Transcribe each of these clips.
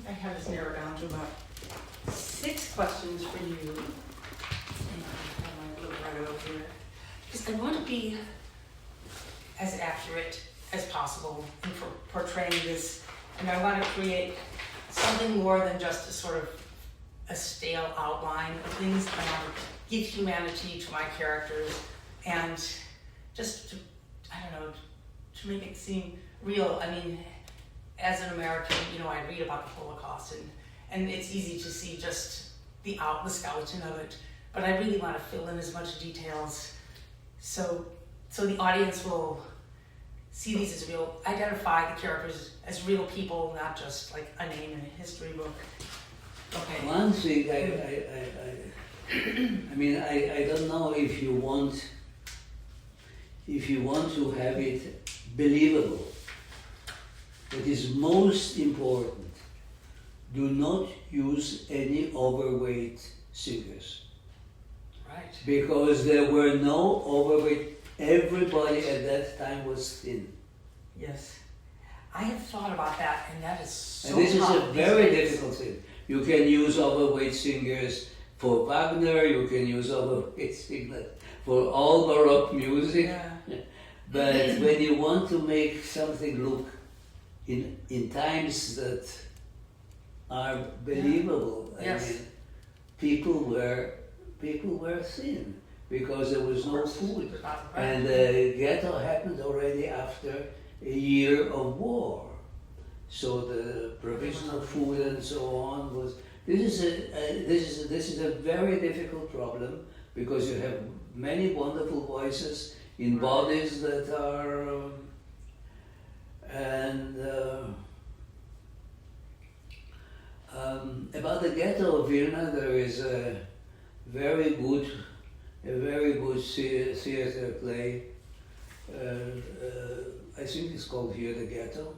I have this narrowed down to about 6 questions for you. And I have my little writer over here. Because I want to be as accurate as possible in portraying this. And I want to create something more than just a sort of a stale outline of things. I want to give humanity to my characters and just to, I don't know, to make it seem real. I mean, as an American, you know, I read about the Holocaust and it's easy to see just the skeleton of it, but I really want to fill in as much details so the audience will see these as real, identify the characters as real people, not just like a name in a history book. Okay. One thing I mean, I don't know if you want to have it believable. It is most important. Do not use any overweight singers. Right. Because there were no overweight. Everybody at that time was thin. Yes. I have thought about that, and that is so And this is a tough very these days. difficult thing. You can use overweight singers for Wagner, you can use overweight singers for all Baroque music. Yeah. But when you want to make something look in times that are believable, Yes. I mean, people were thin because there was no food, and the ghetto happened already after a year of war. So the provision of food and so on was. This is a very difficult problem because you have many wonderful voices in bodies that are about the ghetto of Vilna, there is a very good theater play. I think it's called Here the Ghetto,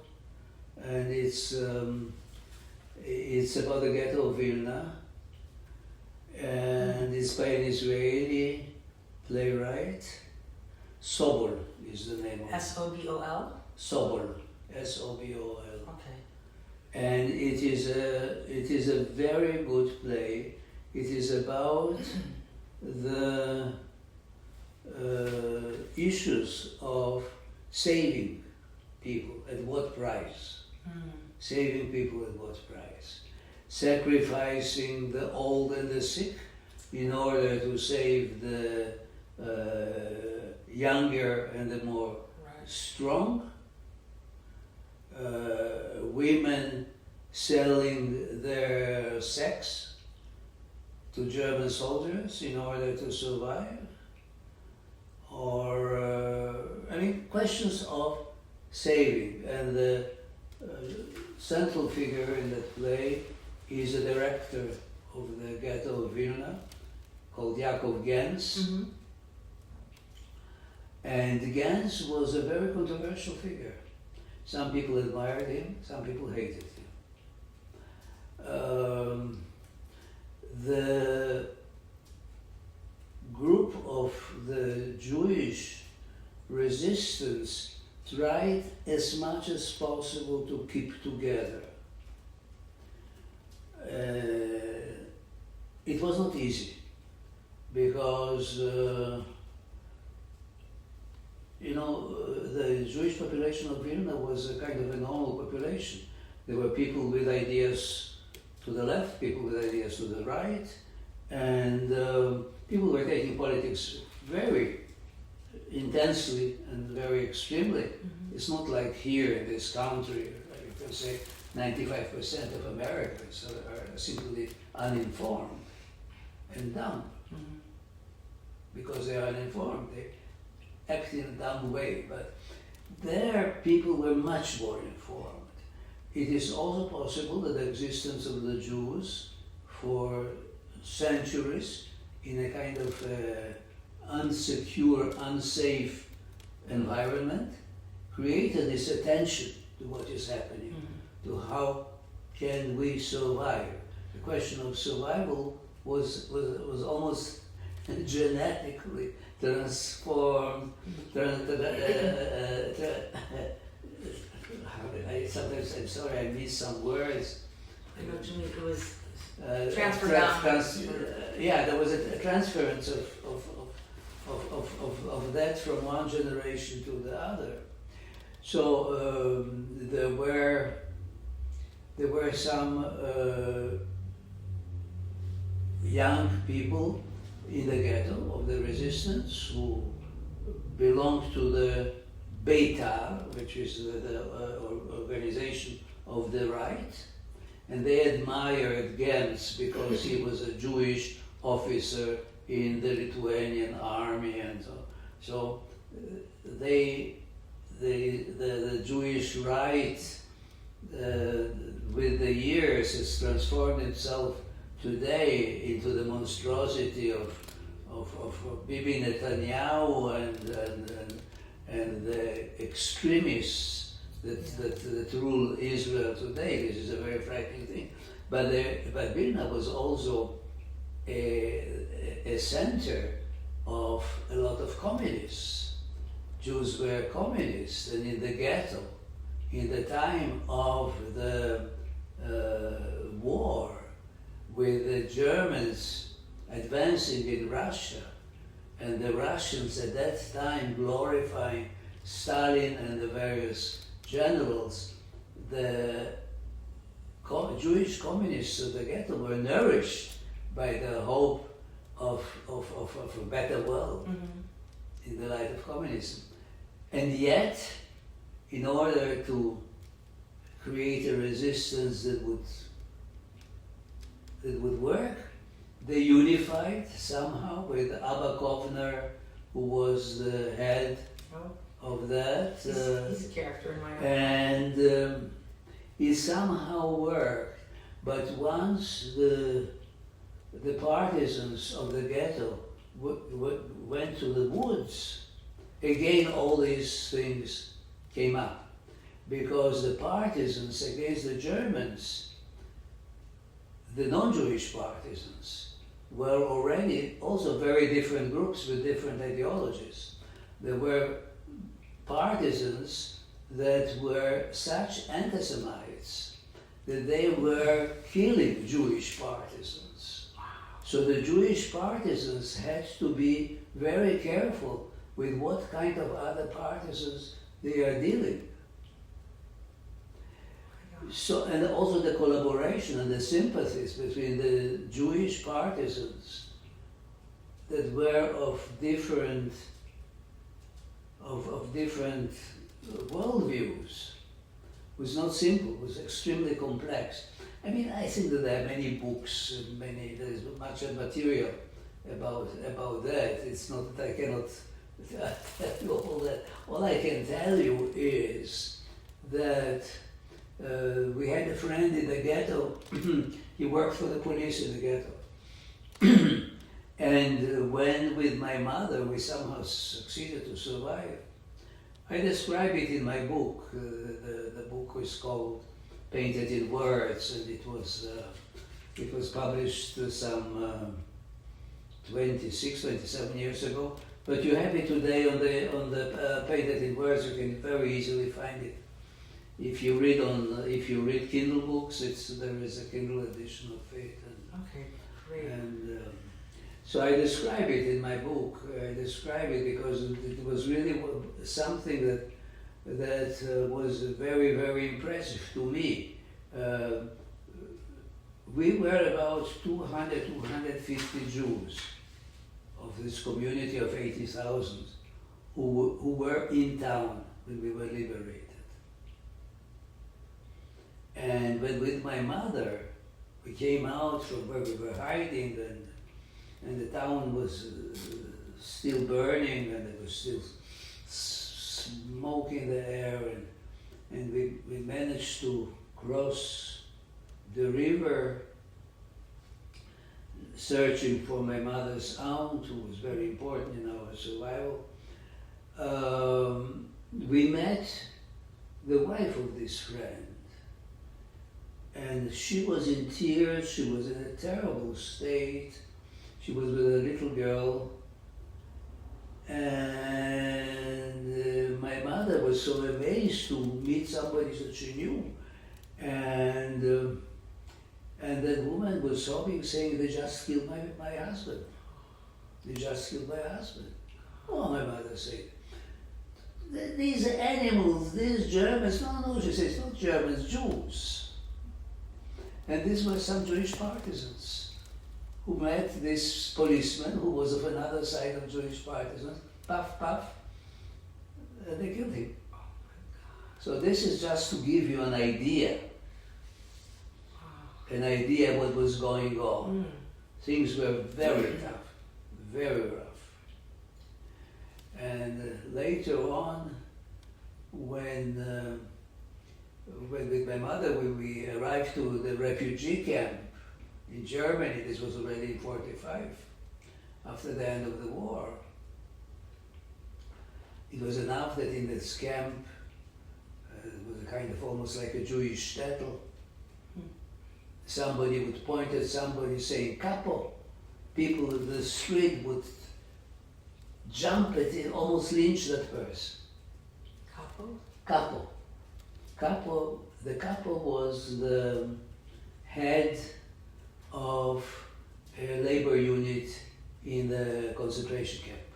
and it's about the ghetto of Vilna, and it's by an Israeli playwright. Sobol is the name of it. S-O-B-O-L? Sobol, S-O-B-O-L. Okay. And it is a very good play. It is about the issues of saving people at what price. Saving people at what price? Sacrificing the old and the sick in order to save the younger and the more strong. Women selling their sex to German soldiers in order to survive. Or, questions of saving. And the central figure in that play is a director of the ghetto of Vilna called Yaakov Gens. Mm-hmm. And Gens was a very controversial figure. Some people admired him, some people hated him. The group of the Jewish resistance tried as much as possible to keep together. It was not easy because the Jewish population of Vilna was a kind of a normal population. There were people with ideas to the left, people with ideas to the right, and people were taking politics very intensely and very extremely. Mm-hmm. It's not like here in this country, you can say 95% of Americans are simply uninformed and dumb. Mm-hmm. Because they are uninformed, they act in a dumb way, but there people were much more informed. It is also possible that the existence of the Jews for centuries in a kind of unsecure, unsafe environment created this attention to what is happening, to how can we survive. The question of survival was almost genetically transformed. Sometimes I'm sorry I miss some words. I know what you mean. It was uh, transferred trans- down. trans- yeah, there was a transference of that from one generation to the other. So there were some young people in the ghetto of the resistance who belonged to the Beitar, which is the organization of the right, and they admired Gens because he was a Jewish officer in the Lithuanian army, and so the Jewish right with the years has transformed itself today into the monstrosity of Bibi Netanyahu and the extremists that rule Israel today. This is a very frightening thing. But Vilna was also a center of a lot of communists. Jews were communists, and in the ghetto, in the time of the war, with the Germans advancing in Russia, and the Russians at that time glorifying Stalin and the various generals, the Jewish communists of the ghetto were nourished by the hope of a better world in the light of communism. And yet, in order to create a resistance that would work, they unified somehow with Abba Kovner, who was the head of that. He's a character in my own. And it somehow worked. But once the partisans of the ghetto went to the woods, again all these things came up. Because the partisans against the Germans, the non-Jewish partisans, were already also very different groups with different ideologies. There were partisans that were such anti-Semites that they were killing Jewish partisans. So the Jewish partisans had to be very careful with what kind of other partisans they are dealing. So, and also the collaboration and the sympathies between the Jewish partisans that were of different worldviews was not simple, was extremely complex. I mean, I think that there are many books, and there is much material about that. It's not that I cannot tell you all that. All I can tell you is that we had a friend in the ghetto. He worked for the police in the ghetto. And when with my mother we somehow succeeded to survive, I describe it in my book. The book was called Painted in Words, and it was published some 26, 27 years ago. But you have it today on the Painted in Words. You can very easily find it. If you read Kindle books, there is a Kindle edition of it. Okay, great. And so I describe it in my book. I describe it because it was really something that was very, very impressive to me. We were about 200, 250 Jews of this community of 80,000 who were in town when we were liberated. And when with my mother, we came out from where we were hiding, and the town was still burning, and there was still smoke in the air, and we managed to cross the river, searching for my mother's aunt, who was very important in our survival. We met the wife of this friend. And she was in tears, she was in a terrible state. She was with a little girl. And my mother was so amazed to meet somebody that she knew. And that woman was sobbing, saying, "They just killed my husband. They just killed my husband." Oh, my mother said, "These animals, these Germans," no, she says, "not Germans, Jews." And these were some Jewish partisans who met this policeman who was of another side of Jewish partisans. Puff, puff, and they killed him. So this is just to give you an idea what was going on. Things were very tough, very rough. And later on, when with my mother, when we arrived to the refugee camp in Germany, this was already in 1945, after the end of the war. It was enough that in this camp, it was a kind of almost like a Jewish shtetl. Somebody would point at somebody saying, "Capo." People in the street would jump at it, almost lynch that person. Capo? Capo. Capo, the capo was the head of a labor unit in the concentration camp.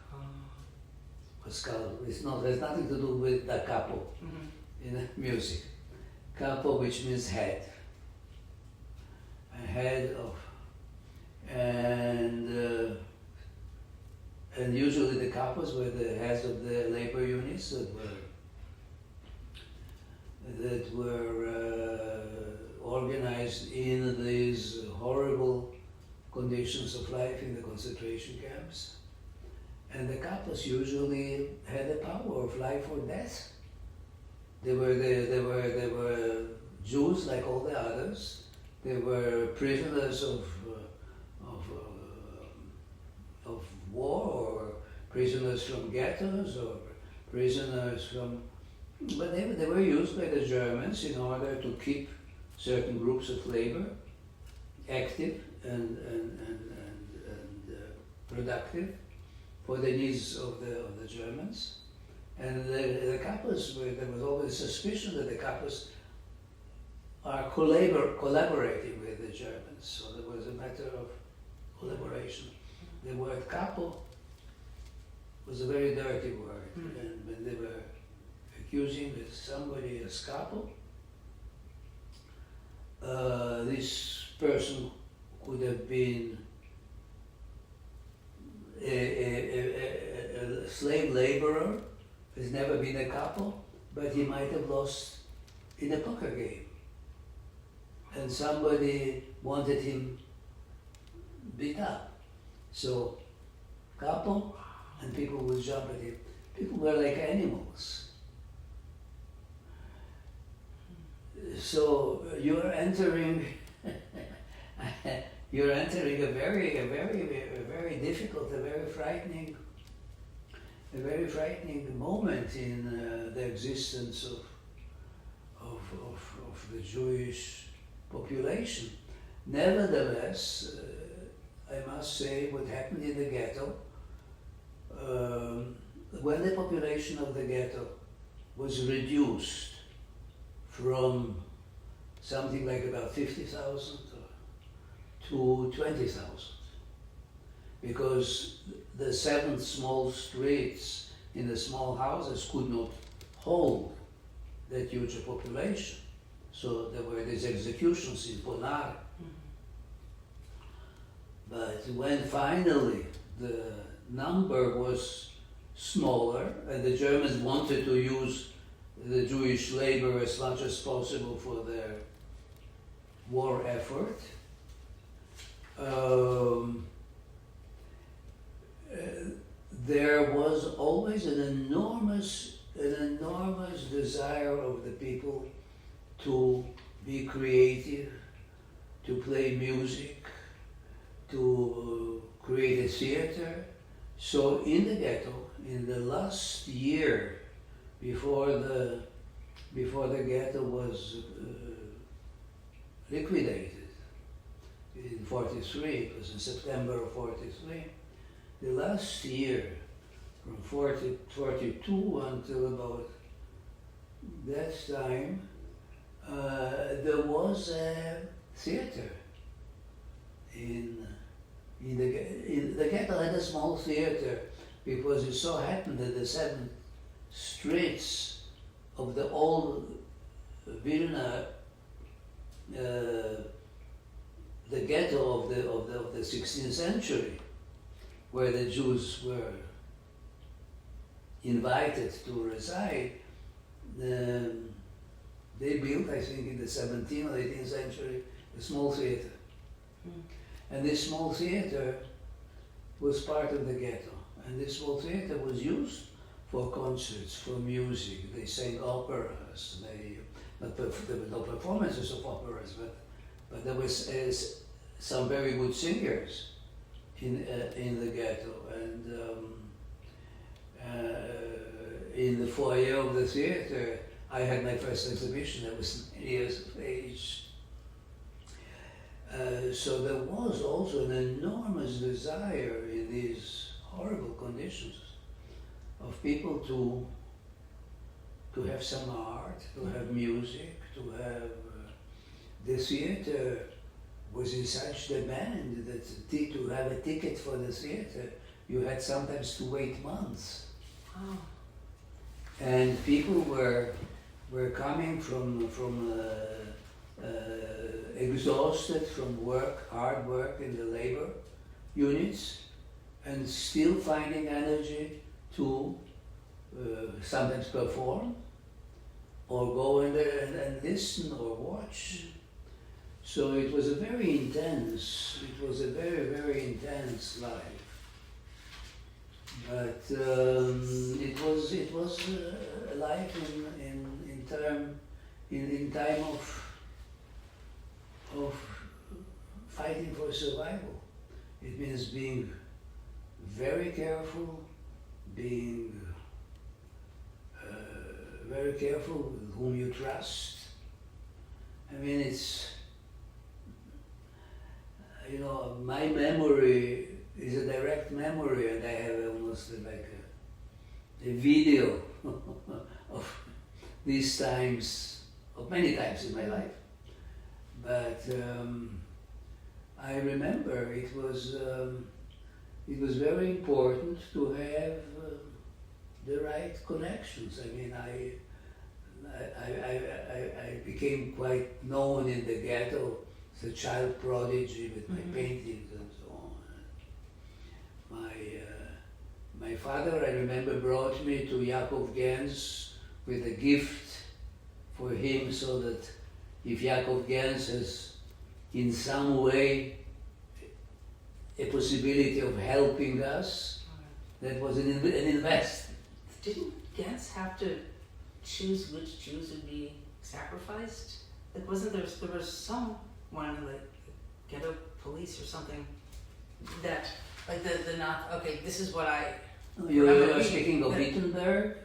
Pascal, there's nothing to do with the capo in music. Capo, which means head. A head of, and usually the capos were the heads of the labor units that were organized in these horrible conditions of life in the concentration camps. And the capos usually had the power of life or death. They were Jews like all the others. They were prisoners of war, or prisoners from ghettos, or prisoners from. But they were used by the Germans in order to keep certain groups of labor active and productive for the needs of the Germans. And the capos, there was always suspicion that the capos are collaborating with the Germans. So there was a matter of collaboration. The word capo was a very dirty word. And when they were accusing somebody as capo, this person could have been a slave laborer, has never been a capo, but he might have lost in a poker game. And somebody wanted him beat up. So, capo, and people would jump at him. People were like animals. So you're entering a very difficult, a very frightening moment in the existence of the Jewish population. Nevertheless, I must say what happened in the ghetto, when the population of the ghetto was reduced from something like about 50,000 to 20,000, because the 7 small streets in the small houses could not hold that huge population. So there were these executions in Ponar. But when finally the number was smaller and the Germans wanted to use the Jewish labor as much as possible for their war effort, there was always an enormous desire of the people to be creative, to play music, to create a theater. So in the ghetto, in the last year before the ghetto was liquidated in 1943, it was in September of 1943, the last year from 1942 until about that time, there was a theater the ghetto had a small theater because it so happened that the 7 streets of the old Vilna, the ghetto of the 16th century, where the Jews were invited to reside, they built, I think, in the 17th or 18th century, a small theater. Mm. And this small theater was part of the ghetto. And this small theater was used for concerts, for music. They sang operas. There were no performances of operas, but there was some very good singers in the ghetto. And in the foyer of the theater, I had my first exhibition. I was 9 years of age. So there was also an enormous desire in these horrible conditions of people to have some art, to have music, to have... the theater was in such demand that to have a ticket for the theater, you had sometimes to wait months. Oh. And people were coming from exhausted from work, hard work in the labor units, and still finding energy to sometimes perform or go in there and listen or watch. So it was a very intense life. But it was a life in time of fighting for survival. It means being very careful, being very careful with whom you trust. I mean, it's, my memory is a direct memory, and I have almost like a video of these times, of many times in my life. But I remember it was very important to have the right connections. I mean, I became quite known in the ghetto as a child prodigy with my paintings and so on. My father, I remember, brought me to Yaakov Gans with a gift for him, so that if Yaakov Gans has in some way a possibility of helping us, that was an investment. Didn't Gans have to choose which Jews would be sacrificed? Like, wasn't there was someone like ghetto police or something that, like the not, okay, this is what I... You are speaking of Wittenberg?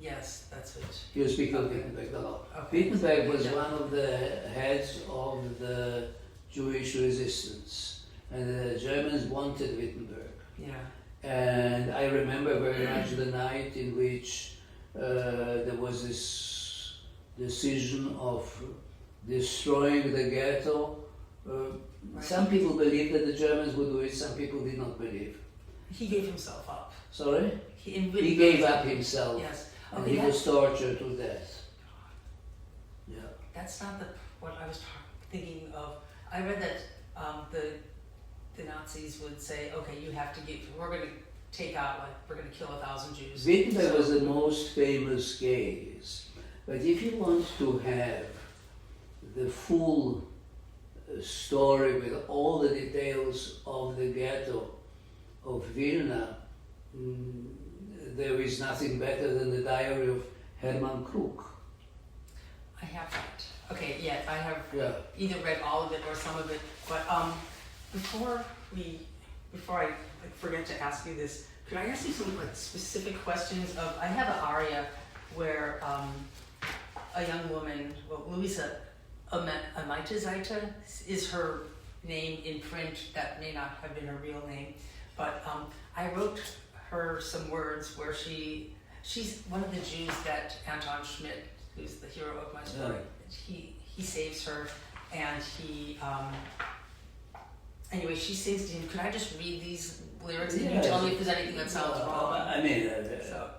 Yes, that's it. You're speaking of Wittenberg, no. Okay. Wittenberg was one of the heads of the Jewish resistance, and the Germans wanted Wittenberg. Yeah. And I remember very much the night in which there was this decision of destroying the ghetto. Some people believed that the Germans would do it, some people did not believe. He gave himself up. Sorry? He gave up himself. Yes. And Okay, he was tortured to death. Yeah. That's not what I was thinking of. I read that the Nazis would say, okay, you have to we're going to take out, we're going to kill 1,000 Jews. Wittenberg was the most famous case. But if you want to have the full story with all the details of the ghetto of Vilna, there is nothing better than the diary of Hermann Krug. I have that. Okay, yeah, I have either read all of it or some of it. But before I forget to ask you this, could I ask you some specific questions? I have an aria where a young woman, Louisa Amaitazaita is her name in print. That may not have been her real name, but I wrote her some words where she's one of the Jews that Anton Schmidt, who's the hero of my story, he saves her, and he Anyway, she sings to him. Could I just read these lyrics and you Yes. tell me if there's anything that sounds wrong? I mean, So,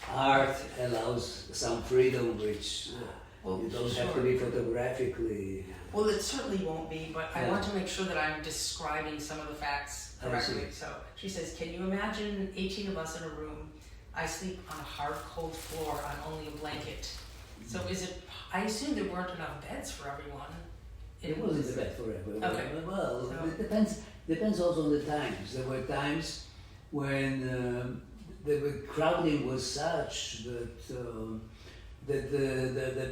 art allows some freedom which well, you don't sure. have to be photographically. Well, it certainly won't be, but I Yeah. want to make sure that I'm describing some of the facts I correctly. see. So she says, can you imagine 18 of us in a room? I sleep on a hard, cold floor on only a blanket. So is it, I assume there weren't enough beds for everyone. It wasn't the best for everyone. Okay. Well, So- it depends also on the times. There were times when the crowding was such that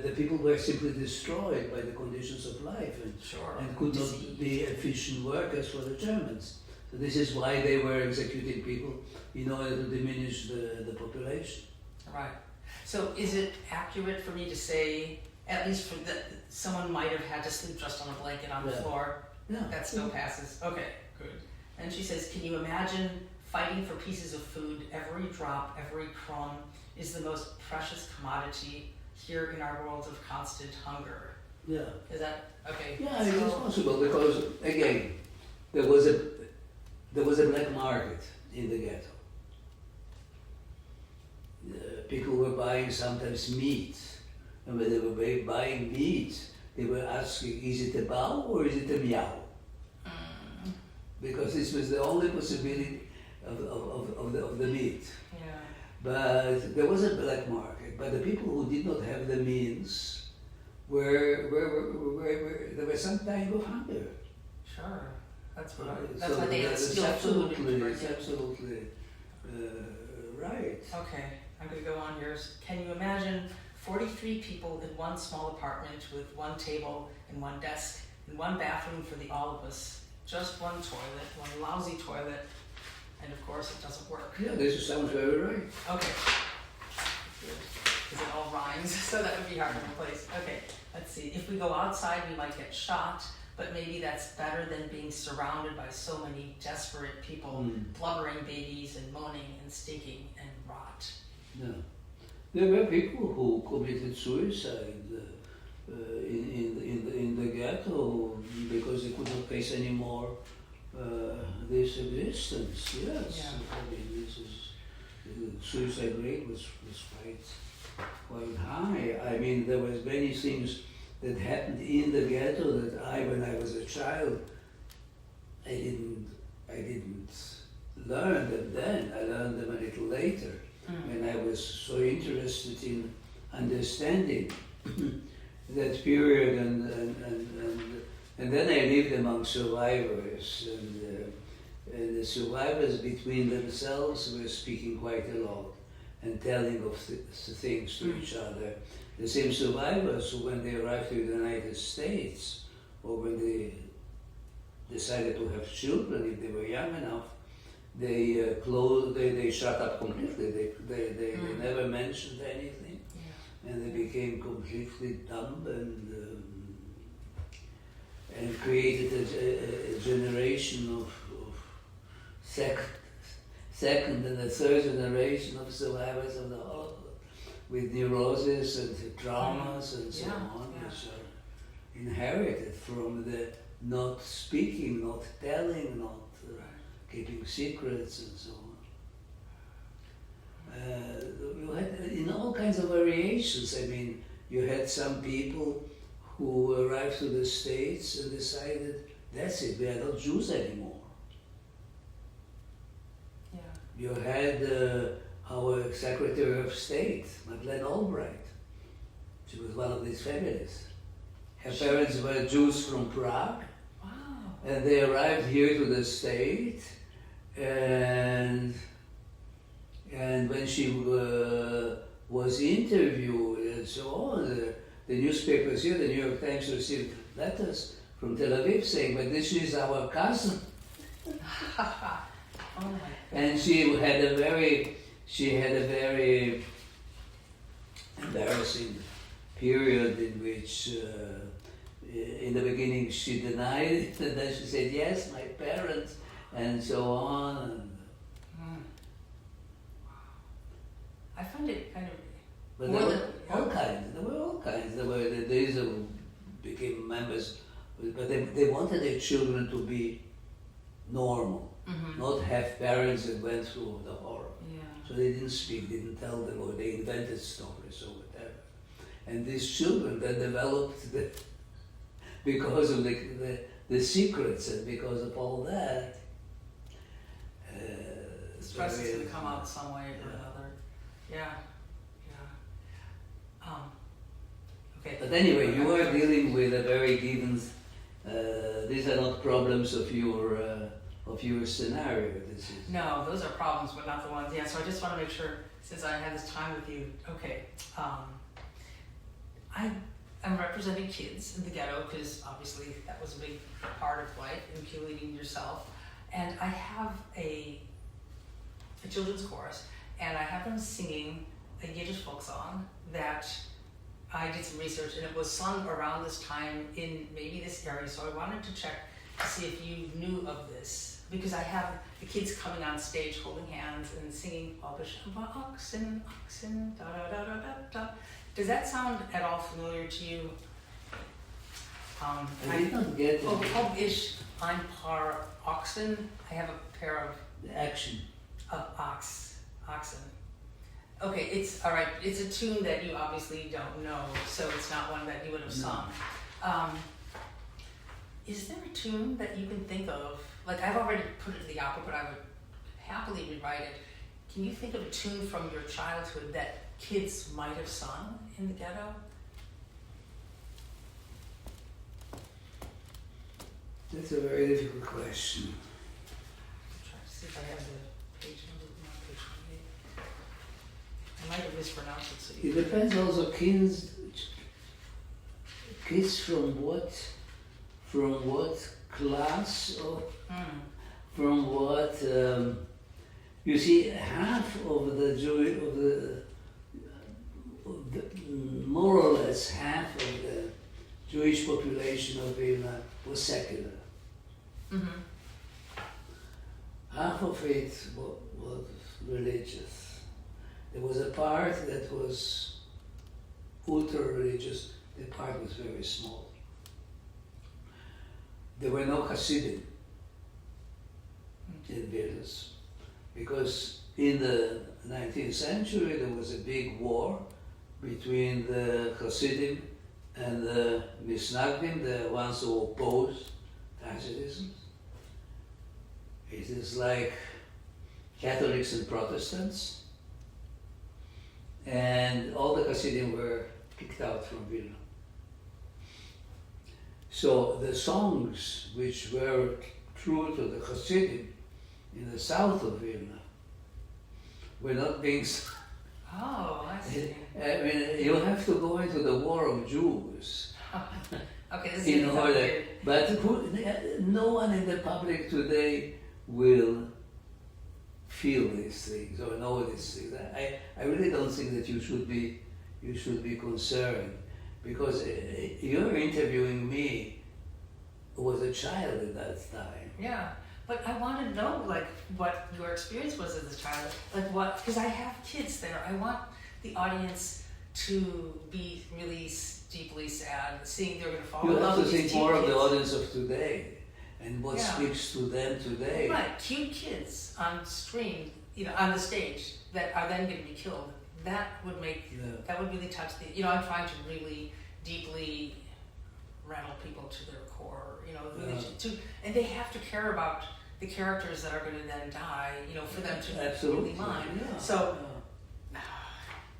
the people were simply destroyed by the conditions of life Sure. and could Disease. not be efficient workers for the Germans. So this is why they were executing people in order to diminish the population. Right. So is it accurate for me to say, at least for someone might have had to sleep just on a blanket on the Yeah. floor? Yeah. That still passes. Okay, good. And she says, can you imagine fighting for pieces of food? Every drop, every crumb is the most precious commodity here in our world of constant hunger. Yeah. Is that okay? Yeah, it so, is possible because again, there was a black market in the ghetto. People were buying sometimes meat, and when they were buying meat, they were asking, "Is it a bow or is it a meow?" Because this was the only possibility of the meat. Yeah. But there was a black market. But the people who did not have the means were there was some type of hunger. Sure. That's what Right. that's So why they had to it's steal food. absolutely, to bring it's in. absolutely right. Okay, I'm gonna go on yours. Can you imagine 43 people in one small apartment with one table and one desk and one bathroom for the all of us? Just one toilet, one lousy toilet, and of course it doesn't work. Yeah, this sounds very right. Okay. Because it all rhymes, so that would be hard to replace. Okay, let's see. If we go outside, we might get shot, but maybe that's better than being surrounded by so many desperate people, blubbering babies and moaning and stinking and rot. Yeah. There were people who committed suicide in the ghetto because they could not face anymore this existence. Yes, Yeah. I mean this is the suicide rate was quite high. I mean there was many things that happened in the ghetto that when I was a child, I didn't learn them then. I learned them a little later when I was so interested in understanding that period and then I lived among survivors and the survivors between themselves were speaking quite a lot and telling of things to each other. The same survivors who when they arrived to the United States or when they decided to have children if they were young enough, they shut up completely. They never mentioned anything. Yeah. And they became completely dumb and created a generation of second and a third generation of survivors of the Holocaust with neurosis and traumas and so on, which are inherited from the not speaking, not telling, not keeping secrets and so on. You had in all kinds of variations. I mean, you had some people who arrived to the States and decided, that's it, we are not Jews anymore. Yeah. You had our Secretary of State, Madeleine Albright. She was one of these feminists. Her parents were Jews from Prague, Wow. and they arrived here to the state, and when she was interviewed and so on, the newspapers here, the New York Times received letters from Tel Aviv saying, but this is our cousin. Oh my. And she had a very embarrassing period in which in the beginning she denied it, and then she said, yes, my parents, and so on. I find it kind of. But More there than- were all kinds. There were all kinds. There were these who became members, but they wanted their children to be normal, Mm-hmm. not have parents that went through the horror. Yeah. So they didn't speak, didn't tell them, or they invented stories or whatever. And these children then developed because of the secrets and because of all that. Stress is there gonna is- come out some way or another. Yeah. Yeah. Okay. But anyway, you are dealing with a very given. These are not problems of your scenario. This is No, those are problems, but not the ones. Yeah. So I just want to make sure, since I had this time with you. Okay. I'm representing kids in the ghetto because obviously that was a big part of life, including yourself. And I have a children's chorus, and I have them singing a Yiddish folk song that I did some research, and it was sung around this time in maybe this area. So I wanted to check to see if you knew of this, because I have the kids coming on stage holding hands and singing oxen, oxen, da da da da da da. Does that sound at all familiar to you? I did not get Ish ein paar oxen. I have a pair of the action. oxen. Okay, it's all right. It's a tune that you obviously don't know, so it's not one that you would have sung. Is there a tune that you can think of? Like, I've already put it in the opera, but I would happily rewrite it. Can you think of a tune from your childhood that kids might have sung in the ghetto? That's a very difficult question. I'm trying to see if I have the page number. Not page 28. I might have mispronounced it. So It you depends also kids from what class or from what you see half of the more or less half of the Jewish population of Vilna was secular. Mm-hmm. Half of it was religious. There was a part that was ultra-religious, the part was very small. There were no Hasidim in Vilnius, because in the 19th century there was a big war between the Hasidim and the Misnagdim, the ones who opposed Hasidism. It is like Catholics and Protestants, and all the Hasidim were kicked out from Vilna. So the songs which were true to the Hasidim in the south of Vilna were not being sung. Oh, I see. I mean, you have to go into the war of Jews Okay, this is in getting order, complicated. but no one in the public today will feel these things or know these things. I really don't think that you should be concerned, because you're interviewing me who was a child at that time. Yeah, but I want to know, like, what your experience was as a child. Like, what, because I have kids there. I want the audience to be really deeply sad, seeing they're going to fall You in love have to with these think more cute of the kids. audience of today and what Yeah. speaks to them today. Right, cute kids on screen, on the stage, that are then going to be killed. That would make, Yeah. that would really touch I'm trying to really deeply rattle people to their core, really and they have to care about the characters that are going to then die, for them to Absolutely. really mind. Yeah. So,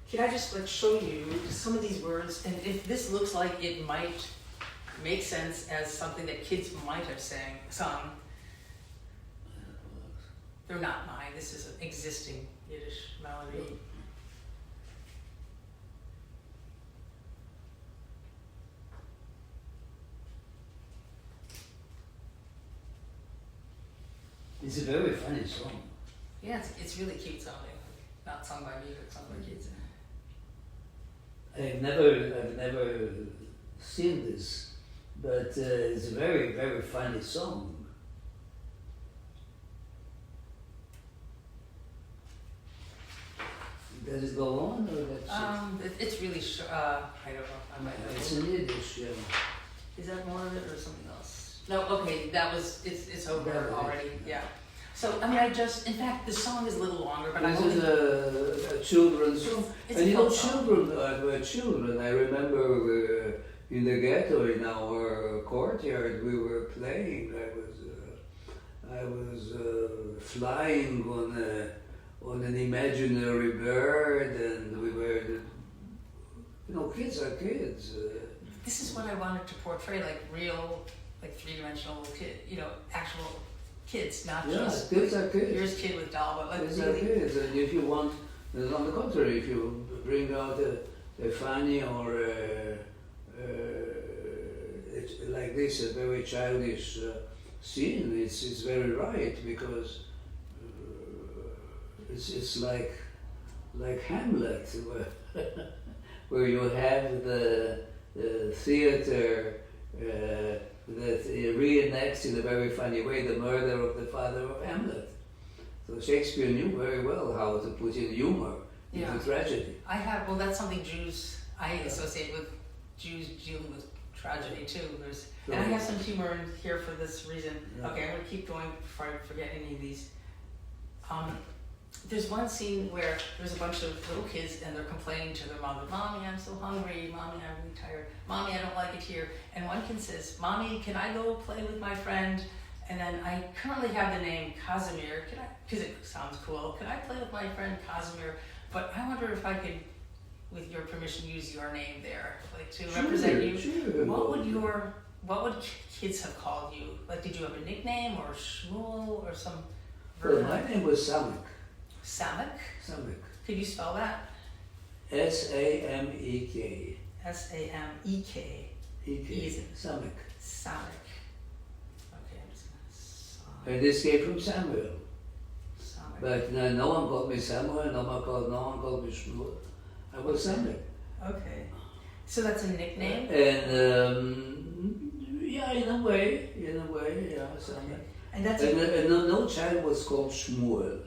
can I just show you some of these words, and if this looks like it might make sense as something that kids might have sung, they're not mine. This is an existing Yiddish melody. It's a very funny song. Yeah, it's really cute sounding. Not sung by me, but sung by kids. I've never seen this, but it's a very, very funny song. Does it go on, or that's It's really I don't know. I might it's know. in Yiddish, yeah. Is that more of it or something else? No, okay, it's over Yeah. already, yeah. So, I mean, in fact, the song is a little longer, but I This is only, a children's song. it's And a you know, folk song. children were children. I remember in the ghetto, in our courtyard, we were playing. I was flying on an imaginary bird, and we were, you know, kids are kids. This is what I wanted to portray, like real, like three-dimensional kid, you know, actual kids, not Yeah, just kids are kids. here's kid with doll, but like Kids are really. kids, and if you want, on the contrary, if you bring out a funny or it's like this, a very childish scene, it's very right, because it's like Hamlet, where you have the theater that reenacts in a very funny way the murder of the father of Hamlet. So Shakespeare knew very well how to put in humor Yeah. into tragedy. Well, that's something I associate with Jews dealing with tragedy too. And I have some humor in here for this reason. Yeah. Okay, I'm gonna keep going before I forget any of these. There's one scene where there's a bunch of little kids and they're complaining to their mother, "Mommy, I'm so hungry. Mommy, I'm really tired. Mommy, I don't like it here." And one kid says, "Mommy, can I go play with my friend?" And then I currently have the name Casimir. Because it sounds cool. Can I play with my friend Casimir? But I wonder if I could, with your permission, use your name there, like to represent you. Sure. What would kids have called you? Like, did you have a nickname or Shmuel or some Well, version? my name was Samek. Samek? Samek. Could you spell that? S-A-M-E-K. S-A-M-E-K. E-K. Easy. Samek. Samek. Okay, I'm just gonna And this came from Samuel. Samek. But no one called me Samuel, no one called me Shmuel. I was Samek. Okay. So that's a nickname? And yeah, in a way, yeah, Samek. And that's And no child was called Shmuel.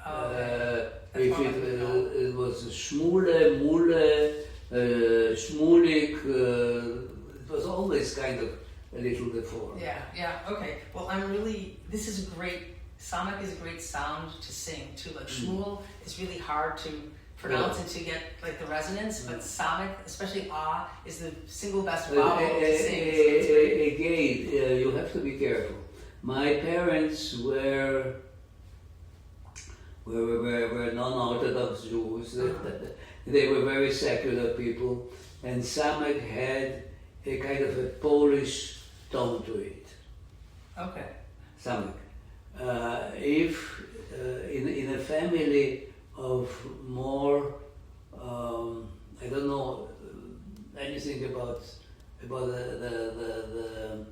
That's If what I didn't know. it was Shmule, Mule, Shmulik, it was always kind of a little deformed. Yeah, okay. Well, this is Samek is a great sound to sing too. Like Shmuel is really hard to pronounce and to get like the resonance, but Samek, especially is the single best vowel to sing. So it's great. Again, you have to be careful. My parents were non-Orthodox Jews. They were very secular people, and Samek had a kind of a Polish tone to it. Okay. Samek. If in a family of more, I don't know anything about the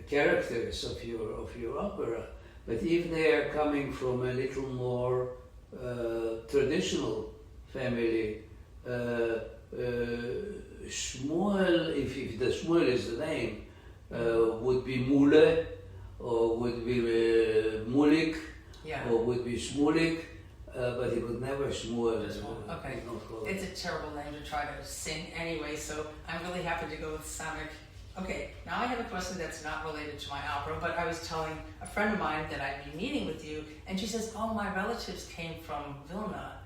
characters of your opera, but if they are coming from a little more traditional family, Shmuel, if the Shmuel is the name, would be Mule, or would be Mulik, Yeah. or would be Shmulik, but it would never Shmuel. Just one. Okay. Not called. It's a terrible name to try to sing anyway, so I'm really happy to go with Samek. Okay, now I have a question that's not related to my opera, but I was telling a friend of mine that I'd be meeting with you, and she says, "Oh, my relatives came from Vilna."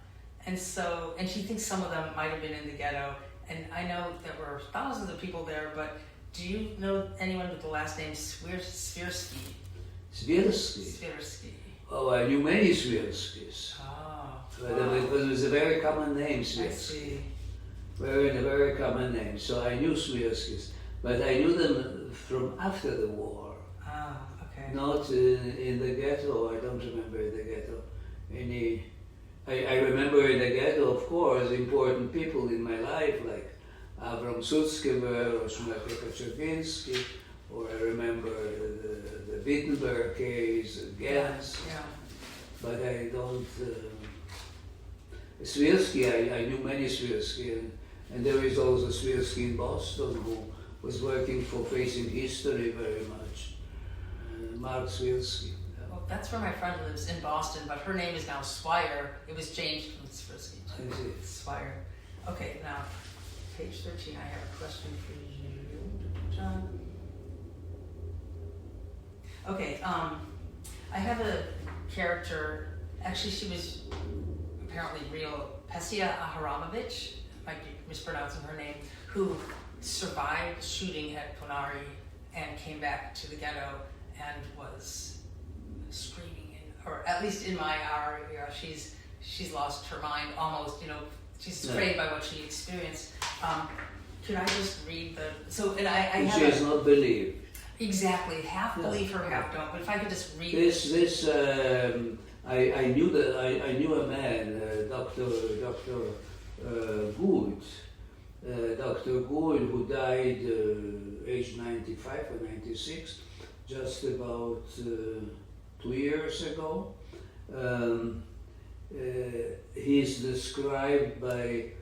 And she thinks some of them might have been in the ghetto, and I know there were thousands of people there, but do you know anyone with the last name Swirsky? Swirsky. Swirsky. Oh, I knew many Swirskys. Oh. But it was a very common name, I Swirsky. see. Very common name. So I knew Swirskys, but I knew them from after the war, Ah, okay. not in the ghetto. I don't remember in the ghetto any. I remember in the ghetto, of course, important people in my life like Avram Sutskever or Shmuel Chervinsky, or I remember the Wittenberg case, Gans, Yeah. but I don't. Swirsky, I knew many Swirsky, and there is also Swirsky in Boston who was working for Facing History very much. Mark Swirsky. Well, that's where my friend lives in Boston, but her name is now Swire. It was changed from Swirsky I to see. Swire. Okay, now, page 13, I have a question for you, John. Okay, I have a character, actually she was apparently real, Pesia Aharamovich, might be mispronouncing her name, who survived shooting at Ponari and came back to the ghetto and was screaming, or at least in my area, she's lost her mind almost, you know, she's afraid by what she experienced. Could I just read and I have She is not believed. Exactly, half believe her, half don't. But if I could just read I knew a man, Dr. Good, Dr. Good, who died age 95 or 96, just about 2 years ago. He's described by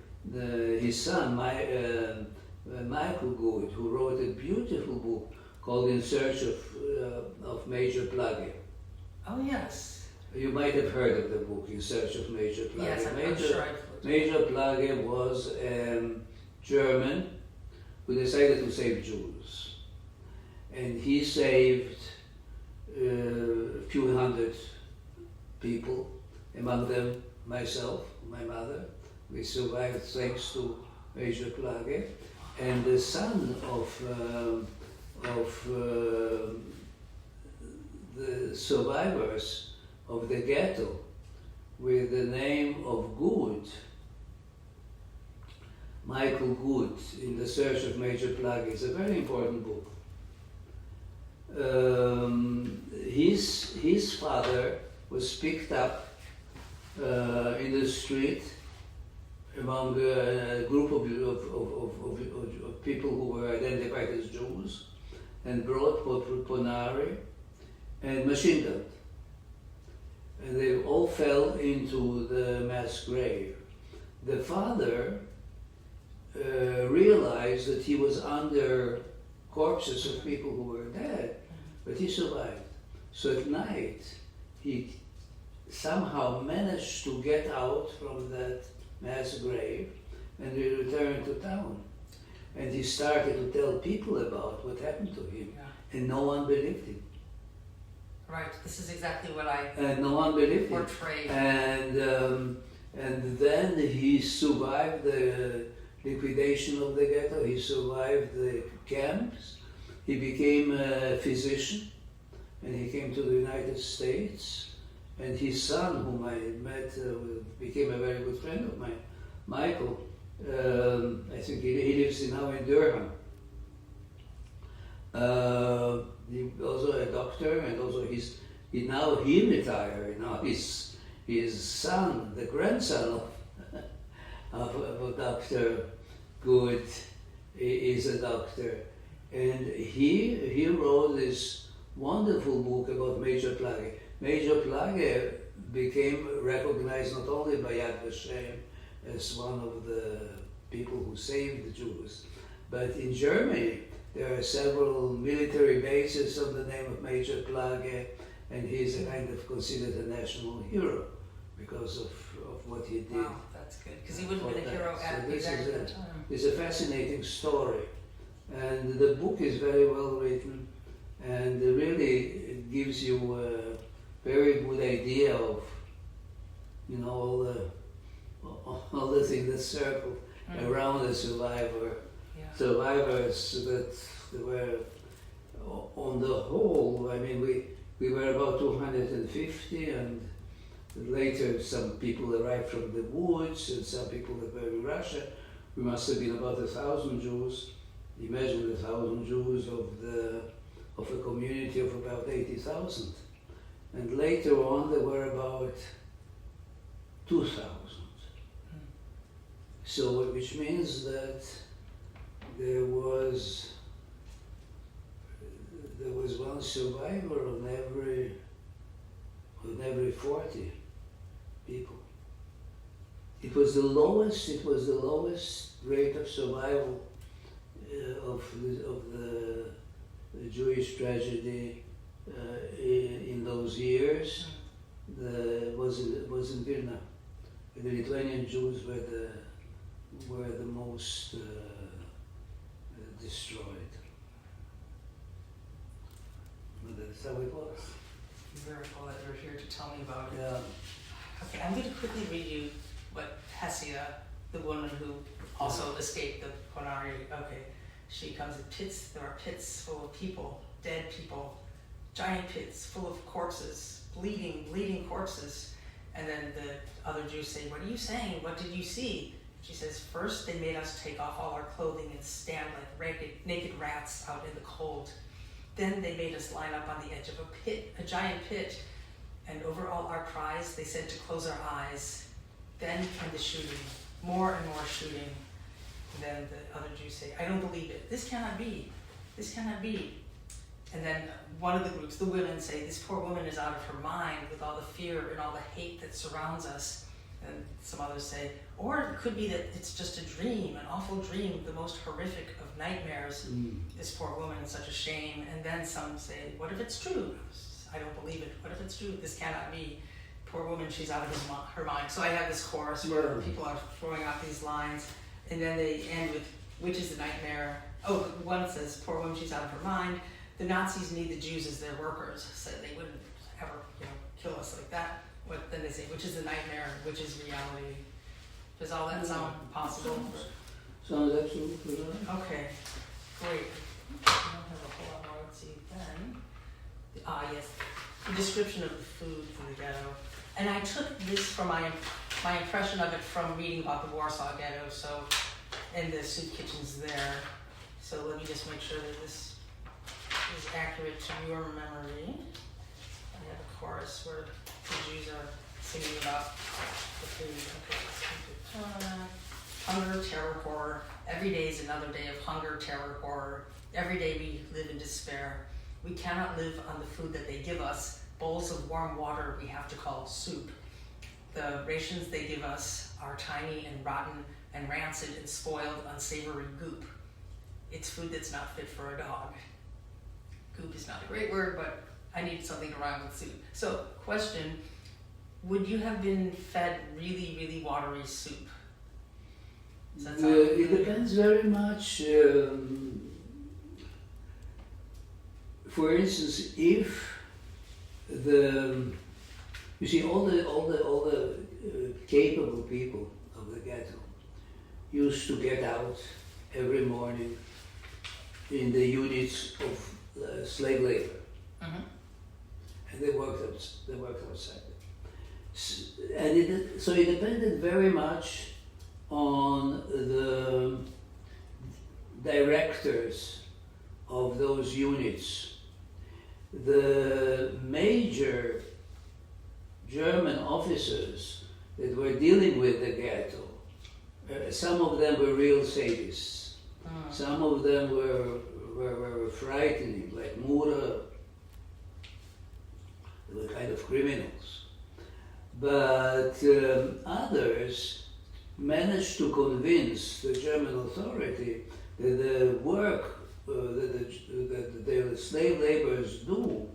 his son, Michael Good, who wrote a beautiful book called In Search of Major Plage. Oh, yes. You might have heard of the book, In Search of Major Plage. Yes, I'm sure I've Major Plage was a German who decided to save Jews. And he saved a few hundred people, among them myself, my mother. We survived thanks to Major Plage. And the son of the survivors of the ghetto with the name of Good, Michael Good, In the Search of Major Plage, is a very important book. His father was picked up in the street among a group of people who were identified as Jews, and brought Ponari and machine gunned. And they all fell into the mass grave. The father realized that he was under corpses of people who were dead, but he survived. So at night, he somehow managed to get out from that mass grave, and he returned to town. And he started to tell people about what happened to him, and no one believed him. Right, this is exactly what I And no one believed him. portrayed. And then he survived the liquidation of the ghetto, he survived the camps, he became a physician, and he came to the United States, and his son, whom I met, became a very good friend of mine, Michael. I think he lives now in Durham. He also a doctor, and also he retired. Now his son, the grandson of Dr. Good, is a doctor, and he wrote this wonderful book about Major Plage. Major Plage became recognized not only by Yad Vashem as one of the people who saved the Jews, but in Germany there are several military bases on the name of Major Plage, and he is a kind of considered a national hero because of what he did. Wow, that's good, because he wouldn't have been a hero at exactly that time. It's a fascinating story, and the book is very well written, and really it gives you a very good idea of, you know, all the things that circle around the survivor. Yeah. Survivors that were, on the whole, I mean, we were about 250, and later some people arrived from the woods, and some people that were in Russia. We must have been about 1,000 Jews. Imagine 1,000 Jews of a community of about 80,000. And later on there were about 2,000. So, which means that there was one survivor on every 40 people. It was the lowest rate of survival of the Jewish tragedy in those years. Was in Vilna. The Lithuanian Jews were the most destroyed. But that's how it was. Miracle that you're here to tell me about it. Yeah. Okay, I'm going to quickly read you what Hesia, the woman who also escaped the Ponari, okay, she comes in pits, there are pits full of people, dead people, giant pits full of corpses, bleeding corpses. And then the other Jews say, what are you saying? What did you see? She says, first they made us take off all our clothing and stand like naked rats out in the cold. Then they made us line up on the edge of a pit, a giant pit, and over all our cries, they said to close our eyes. Then came the shooting, more and more shooting. And then the other Jews say, I don't believe it. This cannot be. This cannot be. And then one of the groups, the women, say, this poor woman is out of her mind with all the fear and all the hate that surrounds us. And some others say, or it could be that it's just a dream, an awful dream, the most horrific of nightmares. This poor woman is such a shame. And then some say, what if it's true? I don't believe it. What if it's true? This cannot be. Poor woman, she's out of her mind. So I have this chorus where people are throwing out these lines, and then they end with, which is the nightmare? Oh, one says, poor woman, she's out of her mind. The Nazis need the Jews as their workers, so they wouldn't ever, kill us like that. Then they say, which is the nightmare, which is reality. Does all that sound possible? Sounds absolutely right. Okay, great. I don't have a whole lot more. Let's see then. Yes, the description of the food from the ghetto. And I took this from my impression of it from reading about the Warsaw Ghetto, so, and the soup kitchens there. So let me just make sure that this is accurate to your memory. I have a chorus where the Jews are singing about the food. Okay, hunger, terror, horror. Every day is another day of hunger, terror, horror. Every day we live in despair. We cannot live on the food that they give us. Bowls of warm water we have to call soup. The rations they give us are tiny and rotten and rancid and spoiled, unsavory goop. It's food that's not fit for a dog. Goop is not a great word, but I need something to rhyme with soup. So, question, would you have been fed really, really watery soup? It depends very much. For instance, if you see all the capable people of the ghetto used to get out every morning in the units of slave labor, and they worked outside. So it depended very much on the directors of those units. The major German officers that were dealing with the ghetto, some of them were real sadists. Some of them were frightening, like Mura. They were kind of criminals. But others managed to convince the German authority that the work that the slave laborers do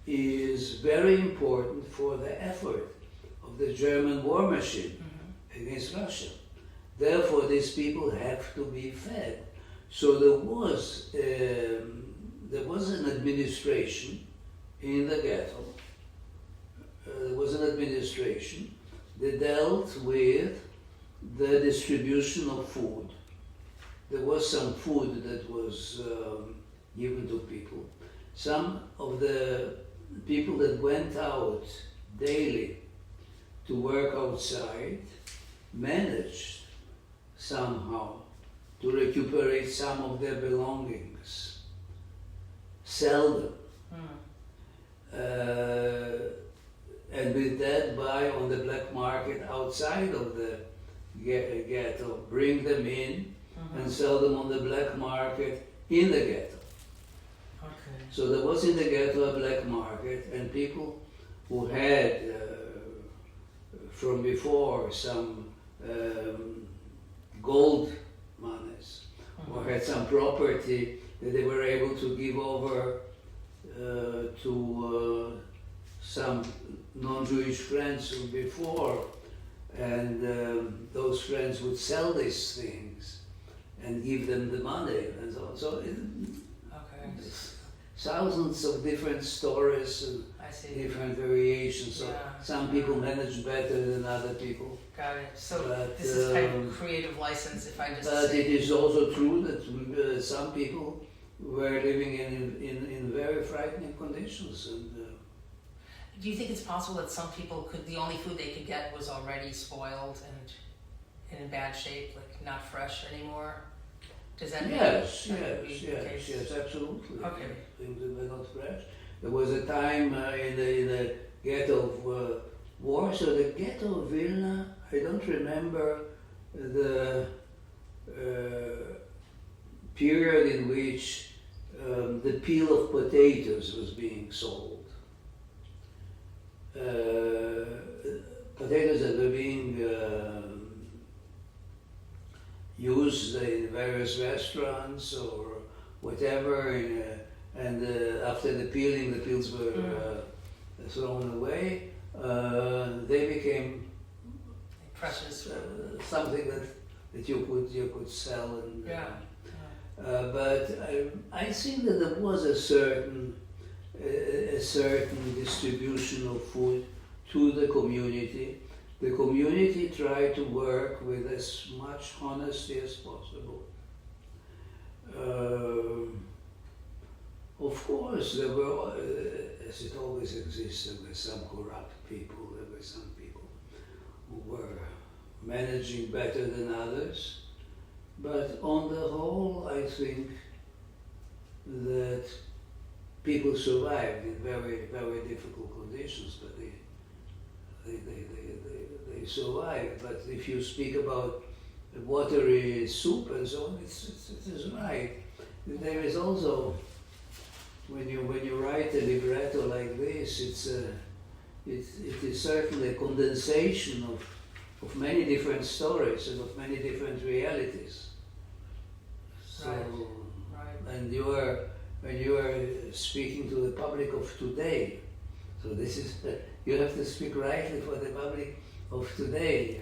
is very important for the effort of the German war machine against Russia. Therefore, these people have to be fed. So there was an administration in the ghetto. There was an administration that dealt with the distribution of food. There was some food that was given to people. Some of the people that went out daily to work outside managed somehow to recuperate some of their belongings, sell them, and with that buy on the black market outside of the ghetto, bring them in and sell them on the black market in the ghetto. Okay. So there was in the ghetto a black market, and people who had from before some gold monies or had some property that they were able to give over to some non-Jewish friends from before, and those friends would sell these things and give them the money and so on. thousands of different stories and I see. different variations. So Yeah. some people manage better than other people. Got it. So But, this is kind of creative license, if I just But say. it is also true that some people were living in very frightening conditions. And, Do you think it's possible that some people could, the only food they could get was already spoiled and in bad shape, like not fresh anymore? Does that mean yes, that would be the case? yes, absolutely. Okay. Things that were not fresh. There was a time in the ghetto of Warsaw, the ghetto of Vilna. I don't remember the period in which the peel of potatoes was being sold. Potatoes that were being used in various restaurants or whatever, and after the peeling, the peels were thrown away. They became Precious. something that you could sell. And, Yeah. but I think that there was a certain distribution of food to the community. The community tried to work with as much honesty as possible. Of course, there were, as it always exists, there were some corrupt people, there were some people who were managing better than others. But on the whole, I think that people survived in very, very difficult conditions, but they survived. But if you speak about watery soup and so on, it is right. There is also, when you write a libretto like this, it is certainly a condensation of many different stories and of many different realities. So, Right. and when you are speaking to the public of today, so this is you have to speak rightly for the public of today.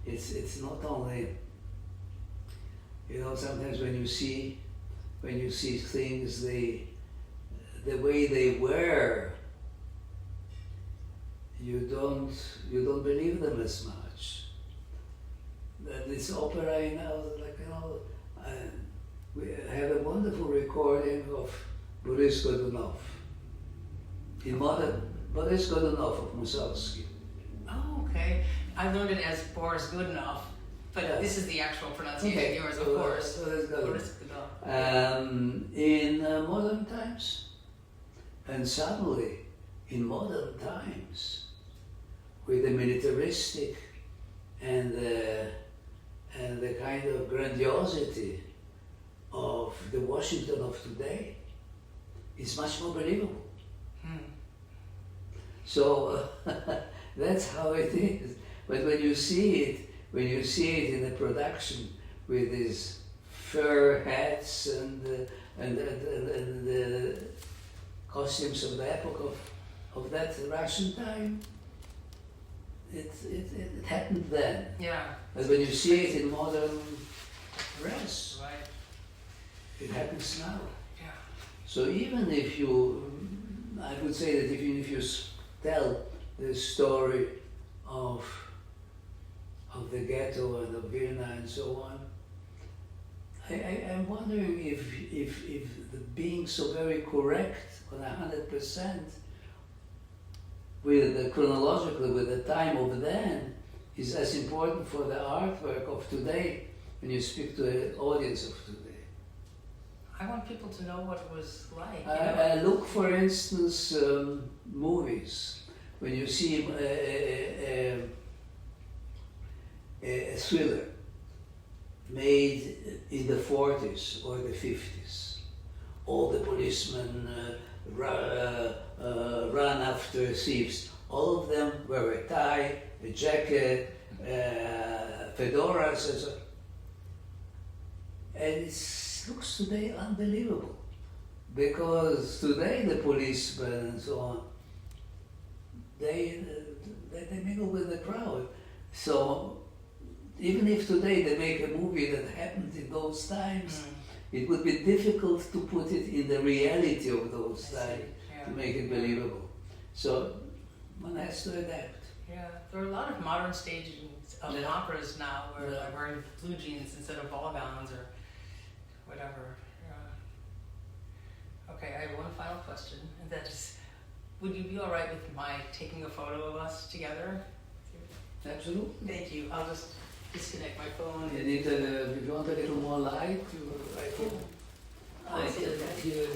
It's not only, sometimes when you see things the way they were, you don't believe them as much. That this opera, we have a wonderful recording of Boris Godunov. In modern, Boris Godunov of Mussorgsky. Oh, okay. I learned it as Boris Godunov, but Yeah. this is the actual pronunciation. Okay. Yours, of course. Boris Godunov. Boris Godunov. In modern times, and suddenly in modern times, with the militaristic and the kind of grandiosity of the Washington of today, it's much more believable. So that's how it is. But when you see it in the production with these fur hats and the costumes of the epoch of that Russian time, it happened then. Yeah. But when you see it in modern dress, Right. it happens now. Yeah. So even if I would say that even if you tell the story of the ghetto and of Vilna and so on, I'm wondering if the being so very correct on 100% chronologically with the time of then is as important for the artwork of today when you speak to an audience of today. I want people to know what it was like. Look, for instance, movies. When you see a thriller made in the 40s or the 50s, all the policemen run after thieves. All of them wear a tie, a jacket, fedoras, and so. And it looks today unbelievable, because today the policemen and so on, they mingle with the crowd. So even if today they make a movie that happened in those times, it would be difficult to put it in the reality of those I see. slides Yeah. to make it believable. So one has to adapt. Yeah, there are a lot of modern stagings of Yeah. operas now where Yeah. they're wearing blue jeans instead of ball gowns or whatever. Yeah. Okay, I have one final question, and that is, would you be all right with my taking a photo of us together? Absolutely. Thank you. I'll just disconnect my phone. You need if you want a little more light, I can I see it. here.